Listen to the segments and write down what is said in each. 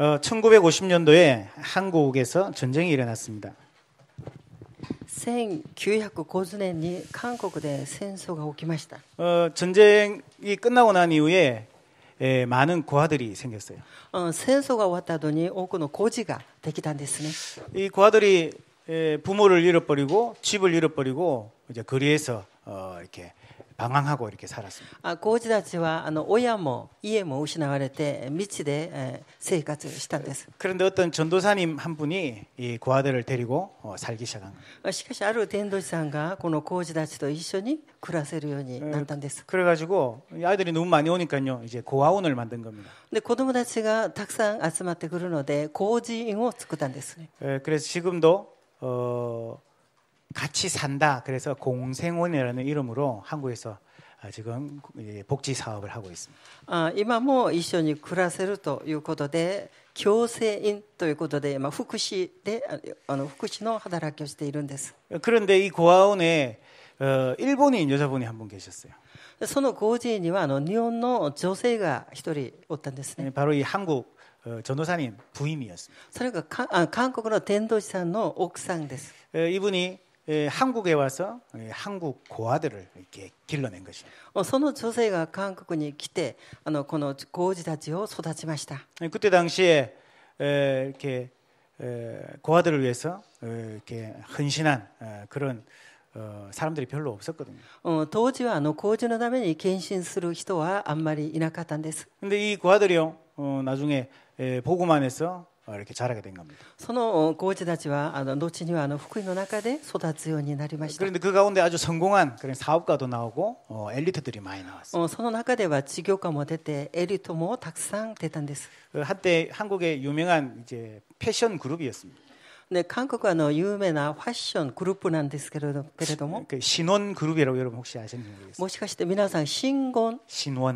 1950년도에 한국에서 전쟁이 일어났습니다. 1950年に韓国で戦争が起きました。 전쟁이 끝나고 난 이후에 많은 고아들이 생겼어요. 戦争が終わった後に多くの孤児ができたんですね。 이 고아들이 부모를 잃어버리고 집을 잃어버리고 이제 거리에서 이렇게 방황하고 이렇게 살았습니다. 孤児たちは親も家も失われて道で生活したんです。 그런데 어떤 전도사님 한 분이 이 고아들을 데리고 살기 시작한 거예요. しかしある伝道師さんがこの孤児たちと一緒に暮らせるようになったんです。 그래가지고 이 아이들이 너무 많이 오니까요, 이제 고아원을 만든 겁니다. で子供たちがたくさん集まってくるので孤児院を作ったんですね。 그래서 지금도 같이 산다. 그래서 공생원이라는 이름으로 한국에서 지금 복지 사업을 하고 있습니다. 今も一緒に暮らせるということで共生院ということで、福祉で福祉の働きをしているんです。 그런데 이 고아원에 일본인 여자분이 한 분 계셨어요. その孤児院には日本の女性が一人おったんですね。 바로 이 한국 전도사님 부임이었습니다. それが韓国の伝道師さんの奥さんです。 이분이 한국에 와서 한국 고아들을 이렇게 길러낸 것이에요. その女性が韓国に来てこの孤児たちを育ちました。 그때 당시에 이렇게 고아들을 위해서 이렇게 헌신한 그런 사람들이 별로 없었거든요. 当時は孤児のために献身する人はあんまりいなかったんです。 근데 이 고아들이요 나중에 복음만 해서 이렇게 자라게 된 겁니다. その孤児たちは後には福音の中で育つようになりました。 그런데 그 가운데 아주 성공한 그런 사업가도 나오고 엘리트들이 많이 나왔어요. その中では事業家も出てエリートもたくさん出たんです。 한때 한국의 유명한 이제 패션 그룹이었습니다. で韓国は有名なファッショングループなんですけれども、 그 신원 그룹이라고 여러분 혹시 아시는지 모르겠어요. もしかして皆さん新言 신원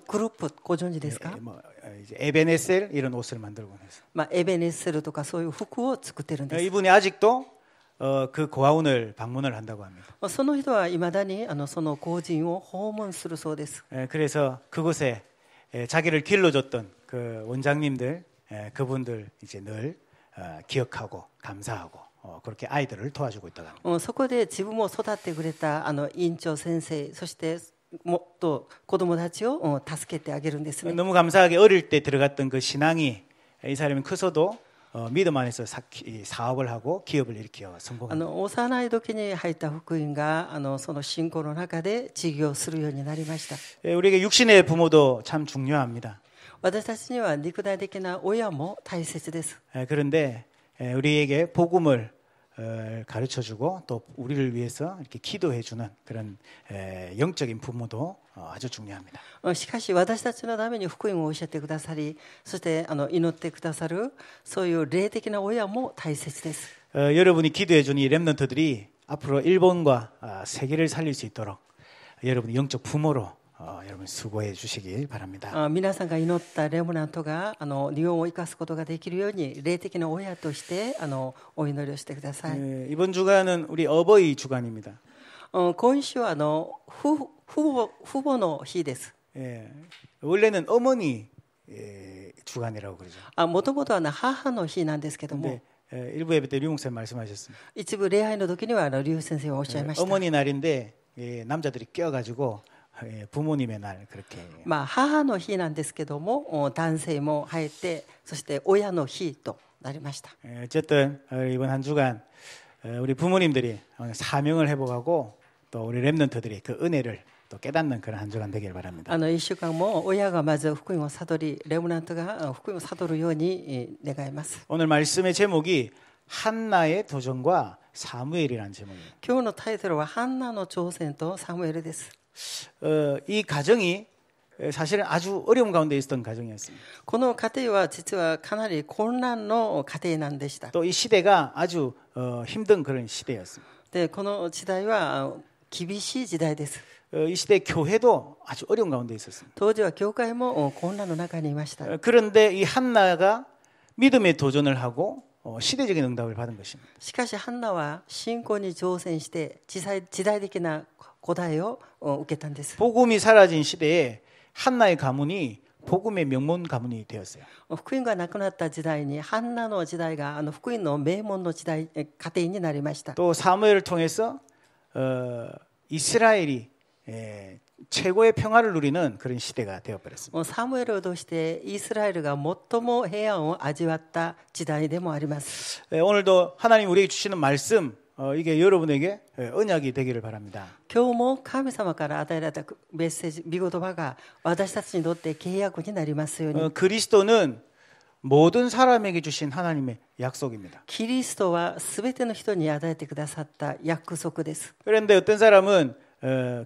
グループご存知ですか？ 뭐 이제 에베네셀 이런 옷을 만들고 해서 エベネッセルとかそういう服を作ってるんです。 이분이 아직도 그 고아원을 방문을 한다고 합니다. その人は未だにその孤児院を訪問するそうです。 그래서 그곳에 자기를 길러줬던 그 원장님들 그분들 이제 늘 기억하고 감사하고 그렇게 아이들을 도와주고 있다고 합니다. そこで自分も育ってくれた院長先生、そしてもっと子供たちを助けてあげるんですね。 너무 감사하게 어릴 때 들어갔던 그 신앙이 이 사람이 커서도 믿음 안에서 사업을 하고 기업을 일으켜 성공합니다. 幼い時に入った福音がその信仰の中で事業するようになりました。 우리에게 육신의 부모도 참 중요합니다. 私たちには肉体的な親も大切です。 그런데 우리에게 복음을 가르쳐주고 또 우리를 위해서 이렇게 기도해주는 그런 영적인 부모도 아주 중요합니다. しかし私たちのために福音を教えてくださり、そして祈ってくださるそういう霊的な親も大切です。 여러분이 기도해준 이 렘넌트들이 앞으로 일본과 세계를 살릴 수 있도록 여러분이 영적 부모로 여러분 수고해 주시길 바랍니다. 皆さんが祈ったレムナントが日本を生かすことができるように霊的な親としてお祈りをしてください。 이번 주간은 우리 어버이 주간입니다. 今週は父母の日です。 원래는 어머니 주간이라고 그러죠. もともとは母の日なんですけども、 일부 예배 때 류 목사님 말씀하셨습니다. 一部礼拝の時には劉先生がおっしゃいました。 어머니 날인데 남자들이 껴가지고 부모님의 날 그렇게. 母の日なんですけども男性も入ってそして親の日となりました。 어쨌든 이번 한 주간 우리 부모님들이 사명을 회복하고 또 우리 렘넌트들이 그 은혜를 또 깨닫는 그런 한 주간 되길 바랍니다. 1週間も親がまず福音を悟りレムナントが福音を悟るように願います。 오늘 말씀의 제목이 한나의 도전과 사무엘이라는 제목이에요. 今日のタイトルはハンナの挑戦とサムエルです。 이 가정이 사실은 아주 어려운 가운데 있었던 가정이었습니다. この家庭は実はかなり混乱の家庭なんでした。 또 이 시대가 아주 힘든 그런 시대였습니다. でこの時代は厳しい時代です。 이 시대 교회도 아주 어려운 가운데 있었습니다. 当時は教会も混乱の中にいました。 그런데 이 한나가 믿음의 도전을 하고 시대적인 응답을 받은 것입니다. しかしハンナは信仰に挑戦して時代的な答えを受けたんです。 복음이 사라진 시대에 한나의 가문이 복음의 명문 가문이 되었어요. 福音がなくなった時代にハンナの時代が福音の名門の時代家庭になりました。 또 사무엘을 통해서 이스라엘이 최고의 평화를 누리는 그런 시대가 되어버렸습니다. サムエルを通してイスラエルが最も平安を味わった時代でもあります。 오늘도 하나님 우리에게 주시는 말씀 이게 여러분에게 언약이 되기를 바랍니다. 今日も神様から与えられたメッセージ、御言葉が私たちにとって契約になりますように。 그리스도는 모든 사람에게 주신 하나님의 약속입니다. キリストはすべての人に与えてくださった約束です。 그런데 어떤 사람은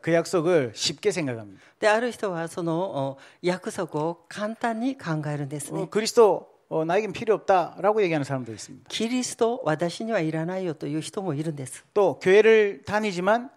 그 약속을 쉽게 생각합니다. である人はその約束を簡単に考えるんですね。 그리스도 나에겐 필요 없다라고 얘기하는 사람도 있습니다. キリスト私にはいらないよという人もいるんです。 또 교회를 다니지만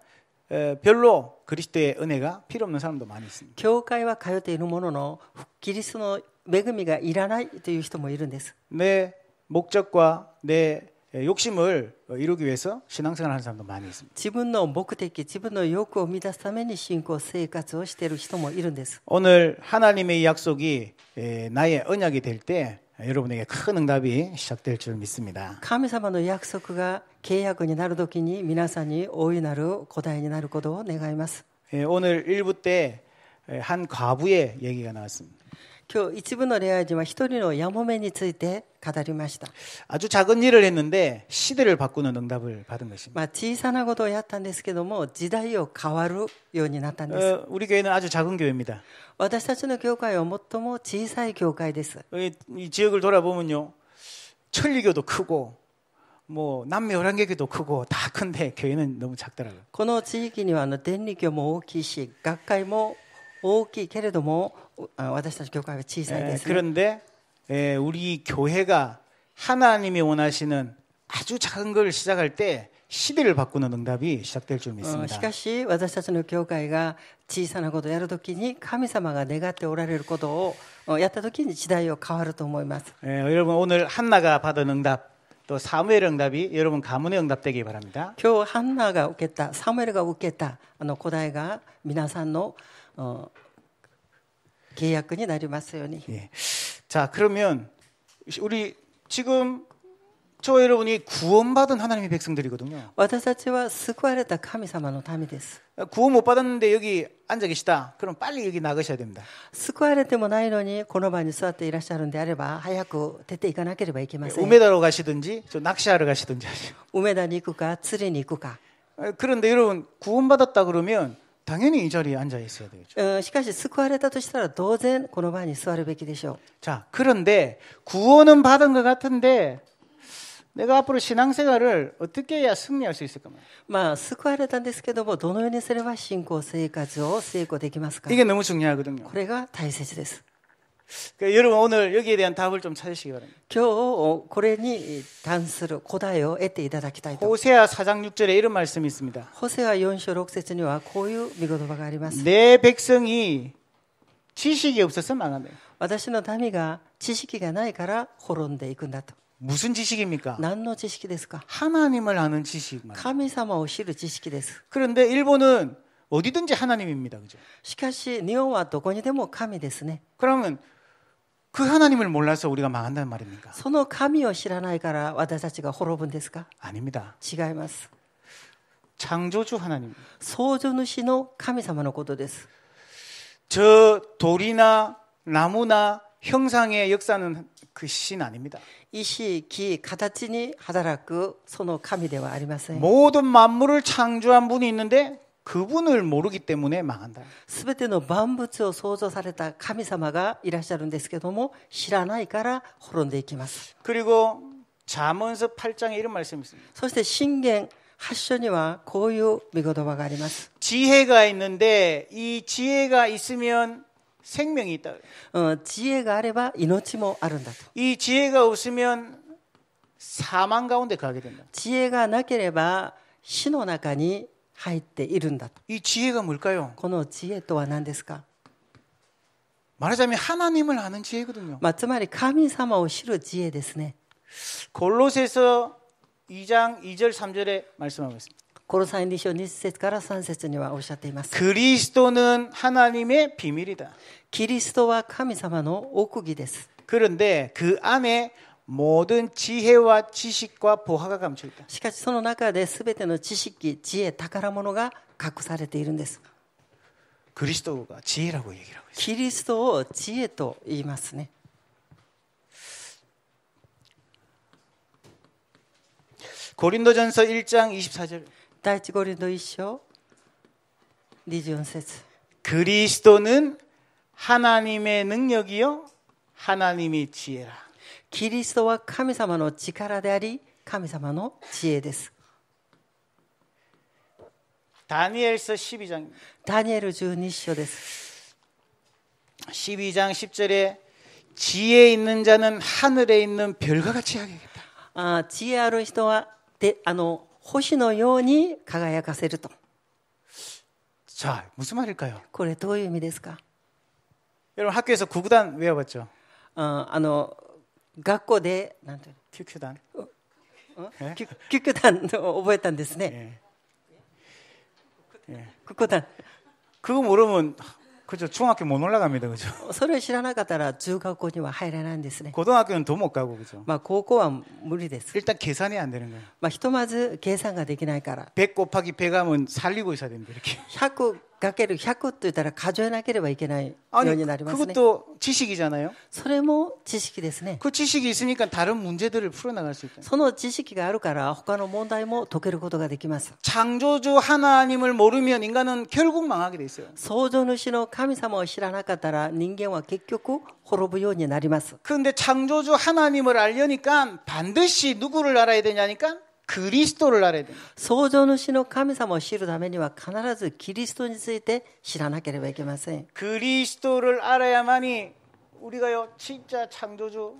별로 그리스도의 은혜가 필요 없는 사람도 많이 있습니다. 教会は通っているもののキリストの恵みがいらないという人もいるんです。 내 목적과 내 욕심을 이루기 위해서 신앙생활을 하는 사람도 많이 있습니다. 自分の目的、自分の欲を満たすために信仰生活をしている人もいるんです。 오늘 하나님의 약속이 나의 언약이 될 때 여러분에게 큰 응답이 시작될 줄 믿습니다. 神様の約束が契約になるときに皆さんに大いなる答えになることを願います。 오늘 1부 때 한 과부의 얘기가 나왔습니다. 今日一部の礼拝には一人のやもめについて語りました。 아주 작은 일을 했는데 시대를 바꾸는 응답을 받은 것입니다. 小さなことをやったんですけども時代を変わるようになったんです。 우리 교회는 아주 작은 교회입니다. 私たちの教会は最も小さい教会です。 이 지역을 돌아보면요, 천리교도 크고 뭐 남매오랑개교도 크고 다 큰데 교회는 너무 작더라고요. この地域には天理教も大きいし学会も大きいけれども私たち教会は小さいですね。 그런데 우리 교회가 하나님이 원하시는 아주 작은 걸 시작할 때 시대를 바꾸는 응답이 시작될 줄 믿습니다. しかし私たちの教会が小さなことをやるときに神様が願っておられることをやったときに時代を変わると思います。 여러분 오늘 한나가 받은 응답 또 사무엘 응답이 여러분 가문의 응답되기 바랍니다. 今日ハンナが受けたサムエルが受けた答えが皆さんの契約になりますように。 자, 그러면 우리 지금 저 여러분이 구원받은 하나님의 백성들이거든요. 私たちは救われた神様の民です。 구원 못 받았는데 여기 앉아 계시다. 그럼 빨리 여기 나가셔야 됩니다. 救われてもないのにこの場に座っていらっしゃるんであれば早く出ていかなければいけません。 우메다로 가시든지 저 낚시하러 가시든지 하죠. 梅田に行くか釣りに行くか。 그런데 여러분 구원받았다 그러면 당연히 이 자리에 앉아 있어야 되겠죠. しかし救われたとしたら当然この場に座るべきでしょう。 자, 그런데 구원은 받은 것 같은데 내가 앞으로 신앙생활을 어떻게 해야 승리할 수 있을까? 救われたんですけどもどのようにすれば信仰生活を成功できますか。 이게 너무 중요하거든요. これが大切です。 그러니까 여러분 오늘 여기에 대한 답을 좀 찾으시기 바랍니다. 今日これに関する答えを得ていただきたいと。 호세아 4장 6절에 이런 말씀이 있습니다. ホセア4章6節にはこういう御言葉があります。 내 백성이 지식이 없어서 망한다. 私の民が知識がないから滅んでいくんだと。 무슨 지식입니까? 何の知識ですか。 하나님을 아는 지식만. 神様を知る知識です。 그런데 일본은 어디든지 하나님입니다. 그죠? しかし日本はどこにでも神ですね。 그러면 그 하나님을 몰라서 우리가 망한다는 말입니까? その神を知らないから私たちが滅ぶんですか。 아닙니다. 違います。 창조주 하나님. 創造主の神様のことです。 저 돌이나 나무나 형상의 역사는 그 신 아닙니다. 石、木、形に働くその神ではありません。 모든 만물을 창조한 분이 있는데 그분을 모르기 때문에 망한다. すべての万物を創造された神様がいらっしゃるんですけども知らないから滅んでいきます。 그리고 잠언서 8장에 이런 말씀이 있습니다. そして箴言8章にはこういう御言葉があります。 지혜가 있는데 이 지혜가 있으면 생명이 있다. 知恵があれば命もあるんだと。 이 지혜가 없으면 사망 가운데 가게 된다. 知恵がなければ死の中に入っているんだと。 이 지혜가 뭘까요? この知恵とは何ですか。 말하자면 하나님을 아는 지혜거든요. つまり神様を知る知恵ですね。 골로새서 2장 2절 3절에 말씀하고 있습니다. コロサイ2章2節から3節にはおっしゃっています。 그리스도는 하나님의 비밀이다. キリストは神様の奥義です。 그런데 그 안에 모든 지혜와 지식과 보화가 감춰 있다. しかしその中で全ての知識、知恵、宝物が隠されているんです。 그리스도가 지혜라고 얘기를 하고 있어요. キリストを知恵と言いますね。 고린도전서 1장 24절. 第一コリント1章24節 그리스도는 하나님의 능력이요 하나님이 지혜라. キリストは神様の力であり、神様の知恵です。 다니엘서 12장. ダニエル12章です。 12장 10절에 지혜 있는 자는 하늘에 있는 별과 같이 하겠다. 知恵ある人は星のように輝かせると。 자, 무슨 말일까요? これどういう意味ですか？ 여러분 학교에서 구구단 외워봤죠? 学校でなんて큐큐단. キクダンを覚えたんですね。ククダン。 그거 모르면 그죠 중학교 못 올라갑니다, 그죠? それを知らなかったら中学校には入れないんですね。 고등학교는 더 못 가고, 그죠? 高校は無理です。 일단 계산이 안 되는 거예요. ひとまず計算ができないから。 100 곱하기 100 하면 살리고 있어야 됩니다, 이렇게. 100×100 と言ったら数えなければいけないよう 아니 になりますね。 그것도 지식이잖아요. それも知識ですね。 그 지식이 있으니까 다른 문제들을 풀어나갈 수 있다. その知識があるから他の問題も解けることができます。 창조주 하나님을 모르면 인간은 결국 망하게 돼 있어요. 創造主の神様を知らなかったら人間は結局滅ぶようになります。 그런데 창조주 하나님을 알려니까 반드시 누구를 알아야 되냐니까 그리스도를 알아야 됩니다. 創造主の神様を知るためには必ずキリストについて知らなければいけません。 그리스도를 알아야만이 우리가요 진짜 창조주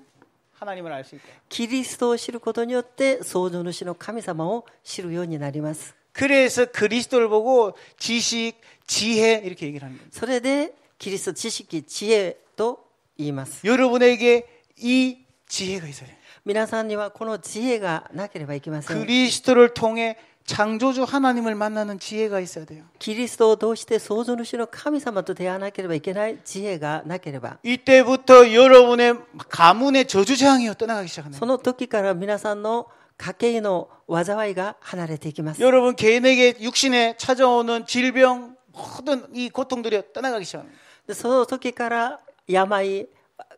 하나님을 알 수 있다. キリストを知ることによって創造主の神様を知るようになります。 그래서 그리스도를 보고 지식, 지혜 이렇게 얘기를 하는 겁니다. それでキリスト知識、知恵と言います。 여러분에게 이 지혜가 있어야 돼요. 皆さんにはこの知恵がなければいけません。 그리스도를 통해 창조주 하나님을 만나는 지혜가 있어야 돼요. キリストを通して創造主の神様と出会わなければいけない知恵がなければ、 이때부터 여러분의 가문의 저주재앙이 떠나가기 시작합니다. その時から皆さんの家計の災いが離れていきます。 여러분 개인에게 육신에 찾아오는 질병 모든 이 고통들이 떠나가기 시작합니다. その時から病、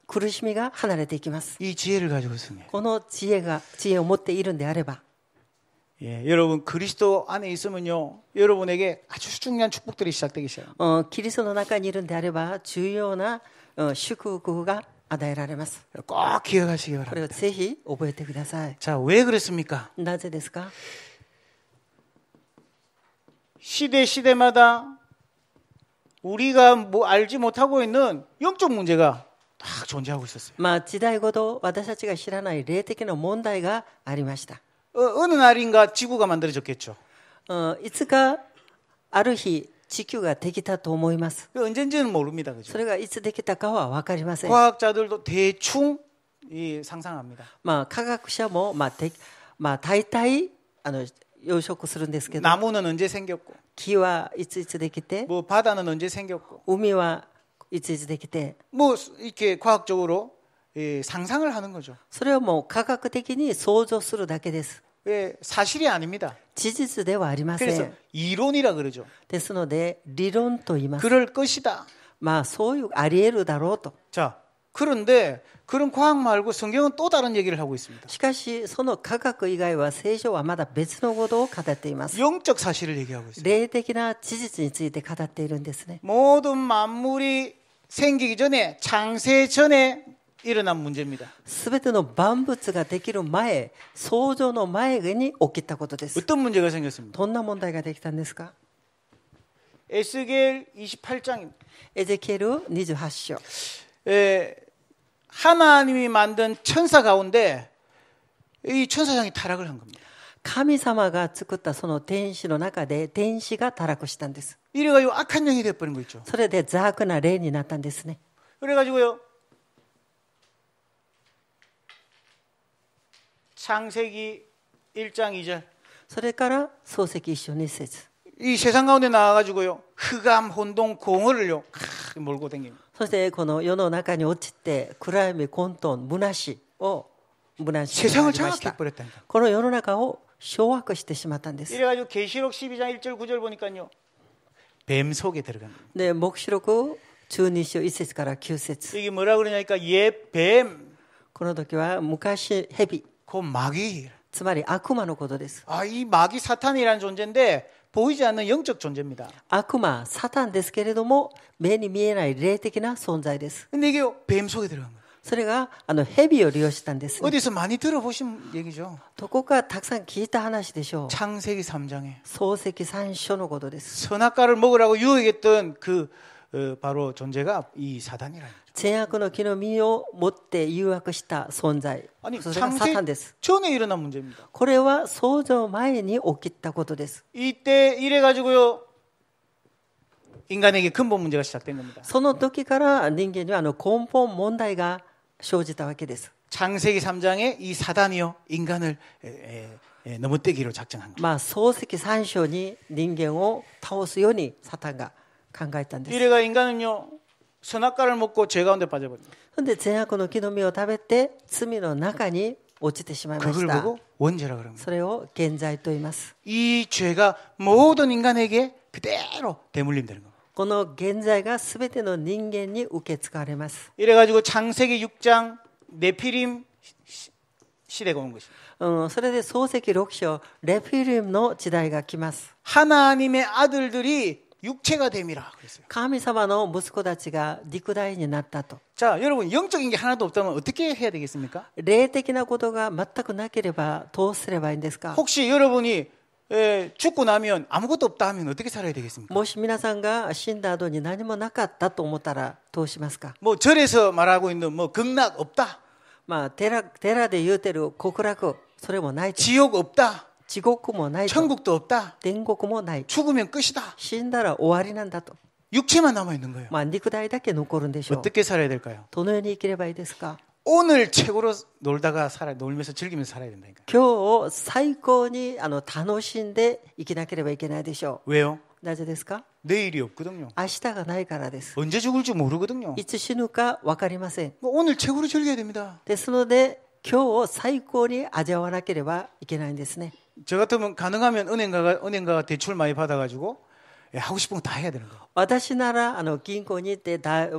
苦しみが離れていきます。 이 지혜를 가지고 있습니다. この知恵を持っているんであれば、 예, 여러분 그리스도 안에 있으면요 여러분에게 아주 중요한 축복들이 시작되기 시작합니다. キリストの中にいるんであれば重要な祝福が与えられます。 꼭 기억하시기 これ 바랍니다. をぜひ覚えてください。 자, 왜 그렇습니까? なぜですか？ 시대마다 우리가 뭐 알지 못하고 있는 영적 문제가 다 존재하고 있었어요. 時代ごと私たちが知らない霊的な問題がありました。 어느 날인가 지구가 만들어졌겠죠. いつかある日地球ができたと思います。 언젠지는 모릅니다. 그죠? それがいつできたかは分かりません。 과학자들도 대충 상상합니다. 科学者も大体養殖するんですけど、 나무는 언제 생겼고, 木はいついつできて、 뭐 바다는 언제 생겼고, 海はいついつできて、 뭐 이렇게 과학적으로 상상을 하는 거죠. それをもう科学的に想像するだけです。 사실이 아닙니다. 事実ではありませ 그래서 ん。 이론이라 그러죠. ですので理論と言います。 그럴 것이다. そういうあり得るだろうと。 자, 그런데 그런 과학 말고 성경은 또 다른 얘기를 하고 있습니다. しかしその科学以外は聖書はまだ別のことを語っています。 영적 사실을 얘기하고 있어요. 霊的な事実について語っているんですね。 모든 만물이 생기기 전에 창세 전에 일어난 문제입니다. すべての万物ができる前、創造の前に起きたことです。 어떤 문제가 생겼습니까? どんな問題ができたんですか？ 에스겔 28장입니다. エゼキエル28章。 하나님이 만든 천사 가운데 이 천사장이 타락을 한 겁니다. 神様が作ったその天使の中で天使が堕落したんです。 이래가지고 악한 영이 돼버린 거 있죠. それで邪悪な霊になったんですね。 그래가지고요. 창세기 1장 2절. それから創世記1章2節 이 세상 가운데 나와가지고요, 흑암, 혼돈, 공허를요, 몰고 다닙니다. そしてこの世の中に落ちて暗闇混沌虚しを虚しがありました。この世の中を掌握してしまったんです。 이래가지고 계시록 12장 1절 9절 보니까요, 뱀 속에 들어갑니다. 네,黙示録12章1節から9節 이게 뭐라 그러냐니까 옛 뱀. この時は昔蛇 그 마귀. つまり悪魔のことです。 이 마귀 사탄이라는 존재인데 보이지 않는 영적 존재입니다. 悪魔サタンですけれども目に見えない霊的な存在です。 근데 이게 뱀 속에 들어간 거예요. それが蛇を利用したんです。 어디서 많이 들어보신 얘기죠. どこかたくさん聞いた話でしょう。 창세기 3장에 創世記3章のことです。 선악과를 먹으라고 유혹했던 그 바로 존재가 이 사단이라는 거죠. 善悪の木の実を持って誘惑した存在。 아니 それがサタンです。 전에 일어난 문제입니다. これは創造前に起きたことです。 이때 이래 가지고요, 인간에게 근본 문제가 시작된 겁니다. その時から人間には根本問題が生じたわけです。 창세기 3장에 이 사단이요, 인간을 넘어뜨기로 작정한 거예요. 創世記3章に人間を倒すようにサタンが考えたんです。 이래가 인간은요, 선악과를 먹고 죄 가운데 빠져버립니다. で善悪の木の実を食べて罪の中に落ちてしまいまし 그걸 た。 보고 원죄라 그럽니다. それを現在と言います。 이 죄가 모든 인간에게 그대로 대물림되는 겁니다. この現在がすべての人間に受け継がれます。 이래가지고 창세기 6장 네피림 시대가 온 것입니다. それで創世記6章レフィリムの時代が来ます。 하나님의 아들들이 육체가 됨이라 그랬어요. 神様の息子たちが肉体になったと。 자, 여러분, 영적인 게 하나도 없다면 어떻게 해야 되겠습니까? 霊的なことが全くなければどうすればいいんですか？ 혹시 여러분이 죽고 나면 아무것도 없다 하면 어떻게 살아야 되겠습니까? もし皆さんが死んだ後に何もなかったと思ったらどうしますか？ 뭐 절에서 말하고 있는 뭐 극락 없다, 寺で言うてる極楽、それもないと。 지옥 없다, 地獄もないと。 천국도 없다, 天国もない。 죽으면 끝이다. 死んだら終わりなんだと。 육체만 남아 있는 거예요. 肉体だけ残るんでしょう。 어떻게 살아야 될까요? どのように生きればいいですか？ 오늘 최고로 놀면서 즐기면서 살아야 된다니까. 今日を最高に楽しんで生きなければいけないでしょ 왜요? う。なぜですか？ 내일이 없거든요. 明日がないからです。 언제 죽을지 모르거든요. いつ死ぬか分かりません。 오늘 최고로 즐겨야 됩니다. ですので今日を最高に味わわなければいけないんですね。 저 같으면 가능하면 은행가가 대출 많이 받아가지고 하고 싶은 거 다 해야 되는 거예요. 私なら銀行に行って大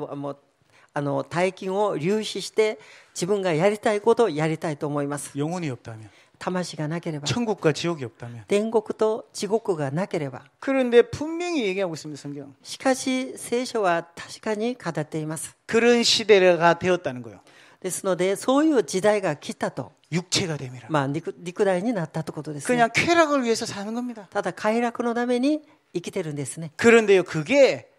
金を融資して自分がやりたいことをやりたいと思います。 영혼이 없다면, 魂がなければ、 천국과 지옥이 없다면. 天国と地獄がなければ。 그런데 분명히 얘기하고 있습니다, 성경. しかし聖書は確かに語っています。 그런 시대가 되었다는 거예요. ですのでそういう時代が来たと。 육체가 됨이라. 肉体になったということですね。 그냥 쾌락을 위해서 사는 겁니다. ただ快楽のために生きてるんですね。 그런데요, 그게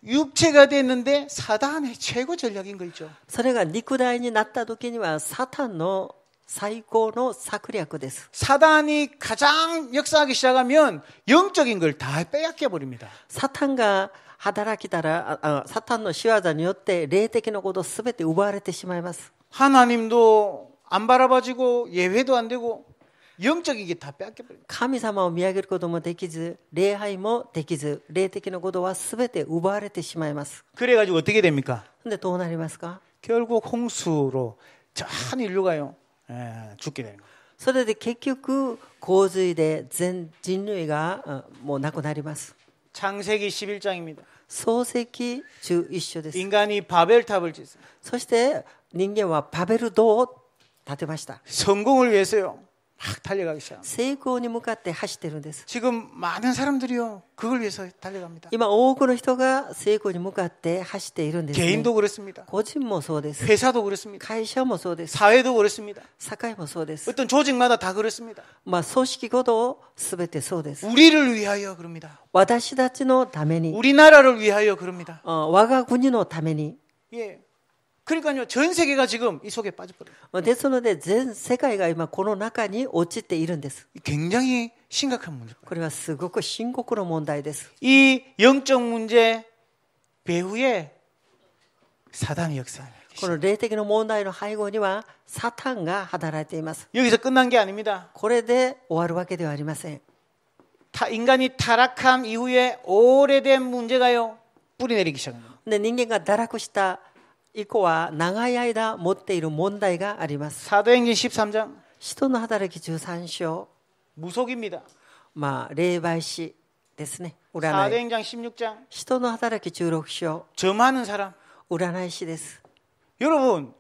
육체가 됐는데 사단의 최고 전략인 거 있죠. それが肉体になった時にはサタンの最高の策略です。 사단이 가장 역사하기 시작하면 영적인 걸 다 빼앗겨 버립니다. サタンが働きたらサタンの仕業によって霊的なことすべて奪われてしまいます。 하나님도 안 바라봐지고 예배도 안 되고 영적인 게 다 빼앗겨 버립니다. 神様を見上げることもできず、礼拝もできず、霊的なことはすべて奪われてしまいます。 그래가지고 어떻게 됩니까? でどうなりますか？ 결국 홍수로 전 인류가요 죽게 되는 거예요. それで結局洪水で全人類がもうなくなります。 창세기 11장입니다. 創世記11章です。 인간이 바벨탑을 짓습니다. そして人間はバベル塔を建てました。 성공을 위해서요. 막 달려가기 시작합니다. 成功に向かって走ってるんです。 지금 많은 사람들이요 그걸 위해서 달려갑니다. 今多くの人が成功に向かって走っているんですね。 개인도 그렇습니다. 個人もそうです。 회사도 그렇습니다. 会社もそうです。 사회도 그렇습니다. 社会もそうです。 어떤 조직마다 다 그렇습니다. 組織ごとすべてそうです。 우리를 위하여 그럽니다. 私たちのために、 우리나라를 위하여 그럽니다. 我が国のために。 예. 그러니까요 전 세계가 지금 이 속에 빠져버려요. ですので全世界が今この中に陥っているんです。 굉장히 심각한 문제예요. これはすごく深刻な問題です。 이 영적 문제 배후에 사단의 역사. この霊的な問題の背後にはサタンが働いています。 여기서 끝난 게 아닙니다. これで終わるわけではありません。 인간이 타락한 이후에 오래된 문제가요. 뿌리 내리기 시작합니다. で、人間が堕落した以降は長い間持っている問題があります。 사도행전 13장. 使徒の働き13章。 무속입니다. まあ霊媒師ですね。占い。 사도행전 16장. 使徒の働き16章。 점하는 사람. 占い師です。 여러분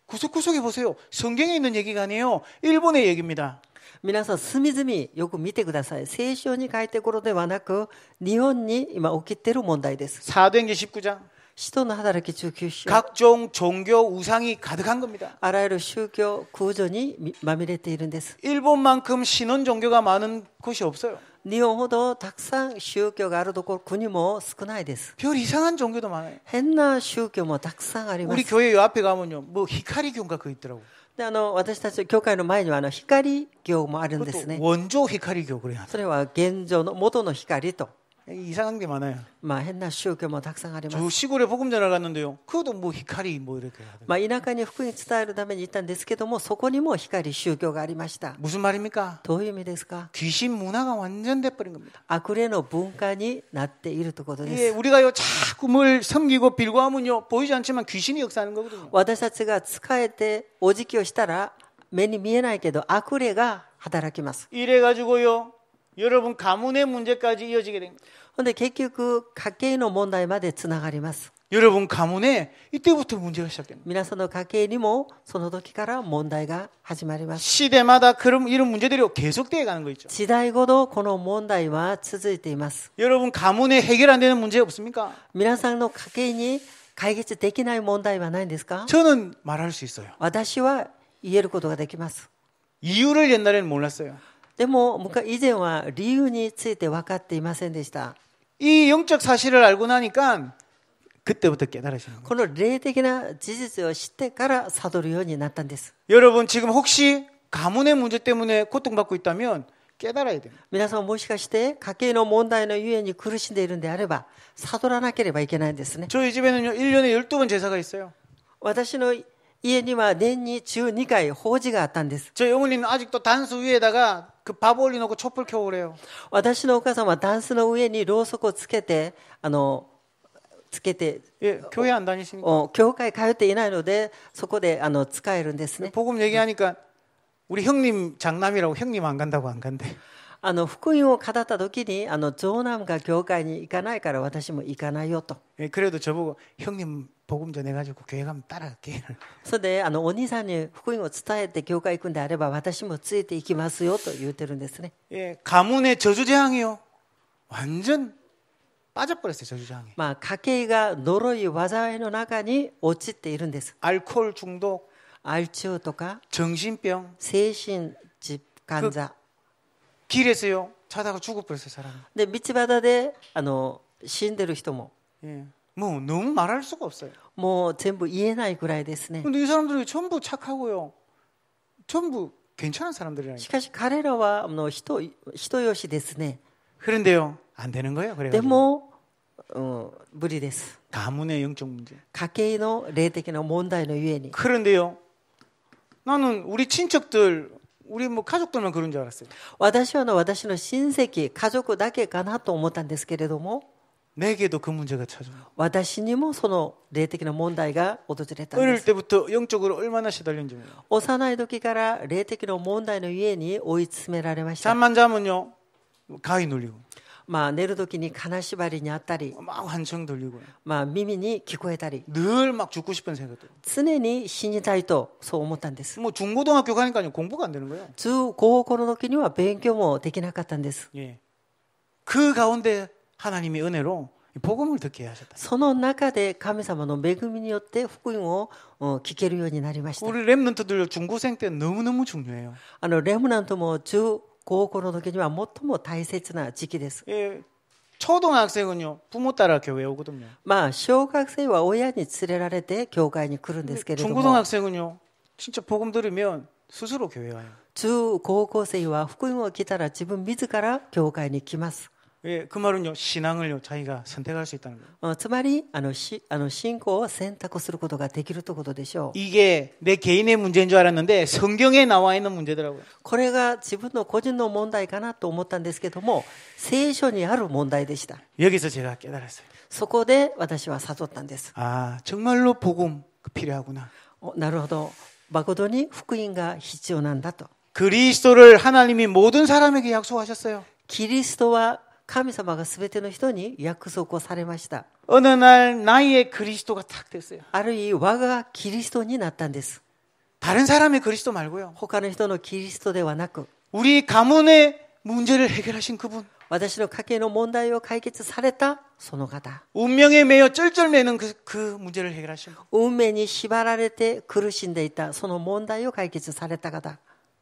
구석구석에 보세요. 성경에 있는 얘기가 아니에요. 일본의 얘기입니다. 皆さん隅々よく見てください。聖書に書いてくるのではなく、日本に今起きている問題です。 사도행전 19장. 使徒の働き19章。 각종 종교 우상이 가득한 겁니다. あらゆる宗教空女にまみれているんです。 일본만큼 신원 종교가 많은 곳이 없어요. 日本ほどたくさん宗教があるところ国も少ないです。 별 이상한 종교도 많아요. 変な宗教もたくさんありま 우리 す。 교회 요 앞에 가면요. 뭐 히카리 교인가 그거 있더라고. で私たち教会の前には光教もあるんです 그것도 ね。 원조 히카리 교 그래요. それは現状の元の光と、 이상한 게 많아요. まあ変な宗教もたくさんありま 저 す。 시골에 복음 전화 갔는데요. 그것도 뭐 히카리 뭐 이렇게 하더라고요. まあ田舎に福音伝えるために行ったんですけども、そこにも光宗教がありました。 무슨 말입니까? どういう意味ですか？ 귀신 문화가 완전 돼버린 겁니다. 悪霊の文化になっているということで 예, す。 우리가요 자꾸 뭘 섬기고 빌고하면요 보이지 않지만 귀신이 역사하는 거거든요. 私たちが仕えてお辞儀をしたら目に見えないけど悪霊が働きます。 이래가지고요 여러분 가문의 문제까지 이어지게 됩니다. ほんで結局家計の問題までつながります。 여러분 가문에 이때부터 문제가 시작됩니다. 皆さんの家計にもその時から問題が始まります。 시대마다 그런 이런 문제들이 계속되어 가는 거 있죠. 時代ごとこの問題は続いています。 여러분 가문에 해결 안 되는 문제 없습니까? 皆さんの家計に解決できない問題はないんですか？ 저는 말할 수 있어요. 私は言えることができます。 이유를 옛날에는 몰랐어요. でも以前は理由について分かっていませんでした。 이 영적 사실을 알고 나니까 그때부터 깨달으시는 거예요. この霊的な事実を知ってから悟るようになったんです。 여러분 지금 혹시 가문의 문제 때문에 고통받고 있다면 깨달아야 됩니다. 皆さんもしかして家計の問題のゆえに苦しんでいるんであれば悟らなければいけないんですね。 저희 집에는요 1년에 12번 제사가 있어요. 私の家には年に12回法事があったんです。 저희 어머니는 아직도 단수 위에다가 그 밥 올려놓고 촛불 켜고 그래요. 私のお母さんはタンスの上にろうそくをつけて예, 교회 안 다니시니까. 教会通っていないのでそこで使えるんですね。 복음 얘기하니까 우리 형님 장남이라고 형님 안 간다고 안 간대. 福音を語った時に長男が教会に行かないから私も行かないよと。 예, 그래도 저보고 형님 복음 전해가지고 교회 가면 따라갈게. それでお兄さんに福音を伝えて教会行くんであれば私もついていきますよと言ってるんですね。 예, 가문의 저주재앙이요. 완전 빠져버렸어요. 저주재앙이. まあ家計が呪い災いの中に陥っているんです。 알코올 중독, アル中とか 정신병. 精神疾患者 길에서요 자다가 죽어버렸어요 사람이. で道端で死んでる人も 예, 뭐 너무 말할 수가 없어요. もう全部言えないぐらいですね。 근데 이 사람들이 전부 착하고요. 전부 괜찮은 し 사람들이라니까. かし彼らは人よしですね。 그런데요 안 되는 거예요. で 그래가지고 も、無理です。 가문의 영적 문제. 家計の霊的な問題のゆえに。 그런데요 나는 우리 친척들 우리 뭐 가족들만 그런 줄 알았어요. 私は私の親戚家族だけかなと思ったんですけれども、 내게도 그 문제가 찾아요. 私にもその霊的な問題が訪れたんで 어릴 す。 때부터 영적으로 얼마나 시달렸는지 몰라요. 幼い時から霊的な問題のゆえに追い詰められました。 잠만 자면요 가위 눌리고 まあ寝る時に金縛りにあったり、 막 환청 들리고 まあ耳に聞こえたり、 늘 막 죽고 싶은 생각도. 常に死にたいとそう思ったんです。 뭐 중고등학교 가니까요 공부가 안 되는 거예요. 中高校の時には勉強もできなかったんです。 예. 그 가운데 하나님의 은혜로 복음을 듣게 하셨다. その中で神様の恵みによって福音を聞けるようになりました。 우리 랩런트들 중고생 때 너무너무 중요해요. レムナントも中高校の時には最も大切な時期です。 예. 초등학생은요 부모 따라 교회 오거든요. まあ小学生は親に連れられて教会に来るんですけれども、 중고등학생은요 진짜 복음 들으면 스스로 교회 와요. 中高校生は福音を聞いたら自分自ら教会に来ます。 예, 그 말은요, 신앙을요, 자기가 선택할 수 있다는 거예요. つまり信仰を選択することができるということでしょう。 이게 내 개인의 문제인 줄 알았는데 성경에 나와 있는 문제더라고요. これが自分の個人の問題かなと思ったんですけども、聖書にある問題でした。 여기서 제가 깨달았어요. そこで私は悟ったんです。 아, 정말로 복음 필요하구나. なるほど。誠に福音が必要なんだと。 그리스도를 하나님이 모든 사람에게 약속하셨어요. キリストは神様がすべての人に約束をされました。 어느 날 나의 그리스도가 탁 됐어요. あるいは我がキリストになったんです。 다른 사람의 그리스도 말고요. 他の人のキリストではなく、 우리 가문의 문제를 해결하신 그분. 私の家計の問題を解決されたその方。 운명에 매여 쩔쩔매는 그 문제를 해결하신 분. 運命に縛られて苦しんでいたその問題を解決された方。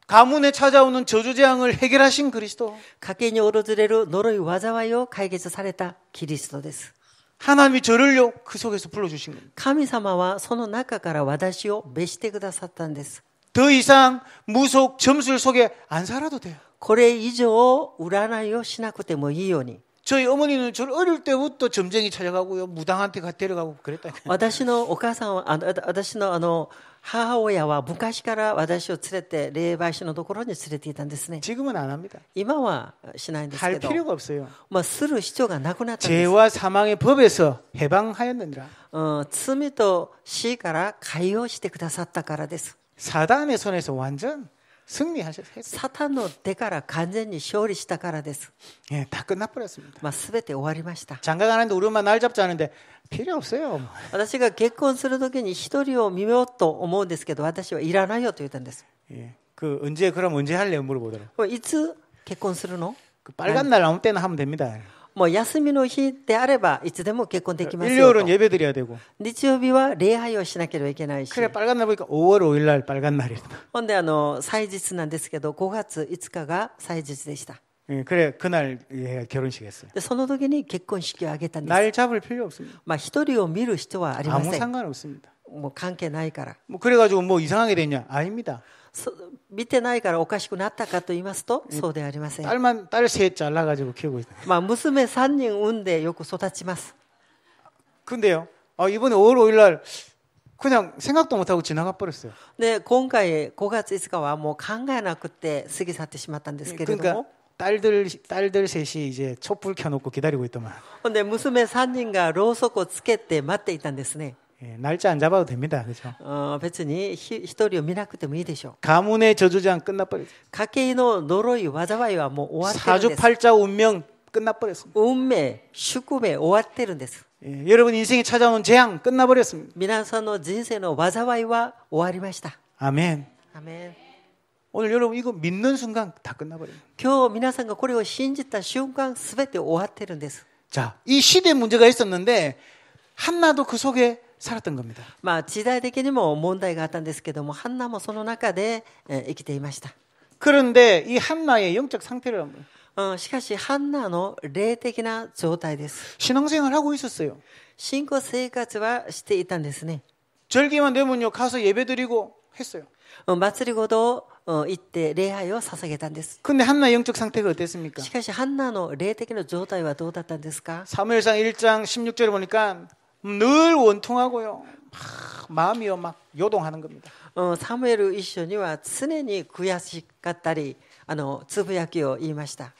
가문에 찾아오는 저주재앙을 해결하신 그리스도. 家計に訪れる呪い災いを解決されたキリストです。 하나님이 저를요 그 속에서 불러주신 겁니다. 神様はその中から私を召してくださったんです。 더 이상 무속 점술 속에 안 살아도 돼요. これ以上占いをしなくてもいいように。 저희 어머니는 저를 어릴 때부터 점쟁이 찾아가고요, 무당한테 데려가고 그랬다. 私のお母さんは私の母親は昔から私を連れて霊媒師のところに連れていたんですね。 지금은 안 합니다. 今はしないんですけ 할 ど、 필요가 없어요. する必要がなくなったんです。 죄와 사망의 법에서 해방하였느니라. 罪と死から解放してくださったからです。 사단의 손에서 완전 승리하셨어요. サタンの手から完全に勝利したからです。 예, 다 끝나버렸습니다. すべて終わりました。 장가 가는데 우리 엄마 날 잡자 하는데 필요 없어요. 私が結婚するときに一人を見ようと思うんですけど、私はいらないよと言ったんです。 예, 그 그럼 언제 할래요? 물어보더라고. いつ結婚するの？ 그 빨간 날 아무 때나 하면 됩니다. もう休みの日であればいつでも結婚できますよと。 일요일은 예배 드려야 되고. 日曜日は礼拝をしなければいけないし。 그래 빨간 날 보니까 5월 5일 날 빨간 날이다. ほんで祭日なんですけど、5月5日が祭日でした。 예, 그래 그날 예, 결혼식 했어요. でその時に結婚式を挙げたんです。 날 잡을 필요 없습니다. 一人を見る必要はありま 아무 せん。 상관없습니다. もう関係ないから。 뭐 그래가지고 뭐 이상하게 됐냐? 아닙니다. 見てないからおかしくなったかと言いますと、そうではありません。 딸 셋 잘라가지고 키우고 있어요. 娘3人産んでよく育ちます。 근데요, 이번에 5월 5일 날 그냥 생각도 못하고 지나가 버렸어요. で今回5月5日はもう考えなくて過ぎ去ってしまったんですけれども、 그러니까 딸들 셋이 이제 촛불 켜놓고 기다리고 있더만. ほんで娘3人がろうそくをつけて待っていたんですね。 예, 날짜 안 잡아도 됩니다, 그렇죠? 別に一人を見なくてもいいでしょう。 가문의 저주장 끝나버렸어요. 家計の呪い災いはもう終わってるんです。 사주팔자 운명 끝나버렸습니다. 運命、宿命終わってるんです。 예, 여러분 인생에 찾아오는 재앙 끝나버렸습니다. 皆さんの人生の災いは終わりました。 아멘. アメン。 오늘 여러분 이거 믿는 순간 다 끝나버려요. 今日皆さんがこれを信じた瞬間すべて終わってるんです。 자, 이 시대에 문제가 있었는데 한나도 그 속에 살았던 겁니다. 時代的にも問題があったんですけども、ハンナもその中で生きていました。 그런데 이 한나의 영적 상태를 한번 しかしハンナの霊的な状態です。 신앙생활 하고 있었어요. 信仰生活はしていたんですね。 절기만 되면요 가서 예배드리고 했어요. 祭りごと行って礼拝を捧げたんです。 근데 한나의 영적 상태가 어땠습니까? しかしハンナの霊的な状態はどうだったんですか？ 사무엘상 1장 16절에 보니까 늘 원통하고요. 마음이요 막 요동하는 겁니다. サムエル一書には常に悔しかったりつぶやきを言いました。